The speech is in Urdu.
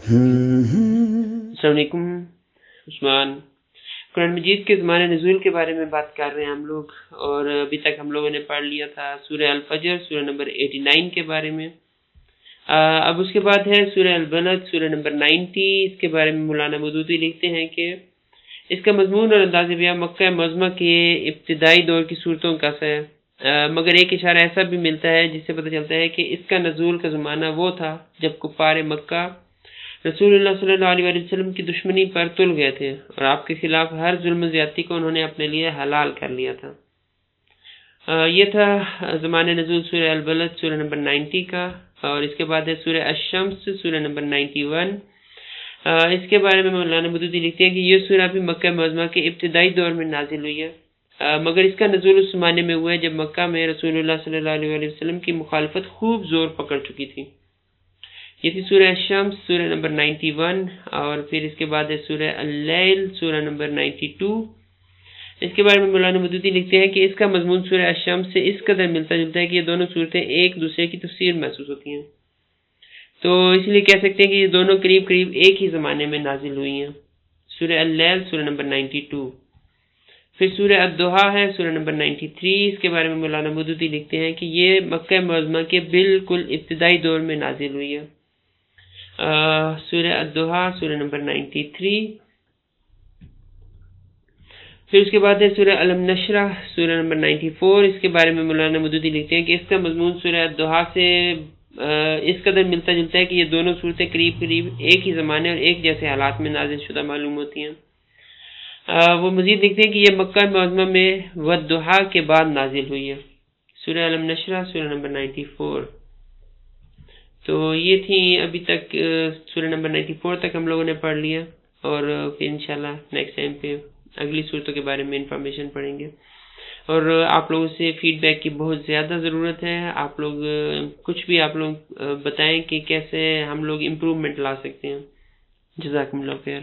السلام علیکم عثمان. قرآن مجید کے زمانے نزول کے بارے میں بات کر رہے ہیں ہم لوگ، اور ابھی تک ہم لوگوں نے پڑھ لیا تھا سورہ الفجر، سورہ نمبر 89 کے بارے میں. اب اس کے بعد ہے سورہ البلد، سورہ نمبر 90. اس کے بارے میں مولانا مودودی لکھتے ہیں کہ اس کا مضمون اور انداز بیان مکہ معظمہ کے ابتدائی دور کی صورتوں کا ہے، مگر ایک اشارہ ایسا بھی ملتا ہے جس سے پتہ چلتا ہے کہ اس کا نزول کا زمانہ وہ تھا جب کفار مکہ رسول اللہ صلی اللہ علیہ وسلم کی دشمنی پر تل گئے تھے، اور آپ کے خلاف ہر ظلم و زیادتی کو انہوں نے اپنے لیے حلال کر لیا تھا. یہ تھا زمان نزول سورہ البلد سورہ نمبر 90 کا. اور اس کے بعد ہے سورہ الشمس سورہ نمبر 91. اس کے بارے میں مولانا مودودی لکھتے ہیں کہ یہ سورہ بھی مکہ معظمہ کے ابتدائی دور میں نازل ہوئی ہے، مگر اس کا نزول اس زمانے میں ہوا ہے جب مکہ میں رسول اللہ صلی اللہ علیہ وسلم کی مخالفت خوب زور پکڑ چکی تھی. یہ تھی سورہ الشمس سورہ نمبر 91. اور پھر اس کے بعد ہے سورہ اللیل سورہ نمبر 92. اس کے بارے میں مولانا مودودی لکھتے ہیں کہ اس کا مضمون سورہ الشمس سے اس قدر ملتا جلتا ہے کہ یہ دونوں صورتیں ایک دوسرے کی تفسیر محسوس ہوتی ہیں، تو اس لیے کہہ سکتے ہیں کہ یہ دونوں قریب قریب ایک ہی زمانے میں نازل ہوئی ہیں. سورہ اللیل سورہ نمبر 92. پھر سورہ الضحیٰ ہے سورہ نمبر 93. اس کے بارے میں مولانا مودودی لکھتے ہیں کہ یہ مکہ معظمہ کے بالکل ابتدائی دور میں نازل ہوئی ہے. سورہ الضحیٰ سورہ نمبر 93. پھر اس کے بعد ہے سورہ علم نشرہ سورہ نمبر 94. اس کے بارے میں مولانا مودودی لکھتے ہیں کہ اس کا مضمون سورہ الضحیٰ سے اس قدر ملتا جلتا ہے کہ یہ دونوں صورتیں قریب قریب ایک ہی زمانے اور ایک جیسے حالات میں نازل شدہ معلوم ہوتی ہیں. وہ مزید لکھتے ہیں کہ یہ مکہ معظمہ میں والضحیٰ کے بعد نازل ہوئی ہے. سورہ علم نشرہ سورہ نمبر 94. تو یہ تھی ابھی تک سورہ نمبر 94 تک ہم لوگوں نے پڑھ لیا، اور پھر انشاءاللہ نیکسٹ ٹائم پہ اگلی صورتوں کے بارے میں انفارمیشن پڑھیں گے. اور آپ لوگوں سے فیڈ بیک کی بہت زیادہ ضرورت ہے. آپ لوگ کچھ بھی آپ لوگ بتائیں کہ کیسے ہم لوگ امپروومنٹ لا سکتے ہیں. جزاکم اللہ خیر.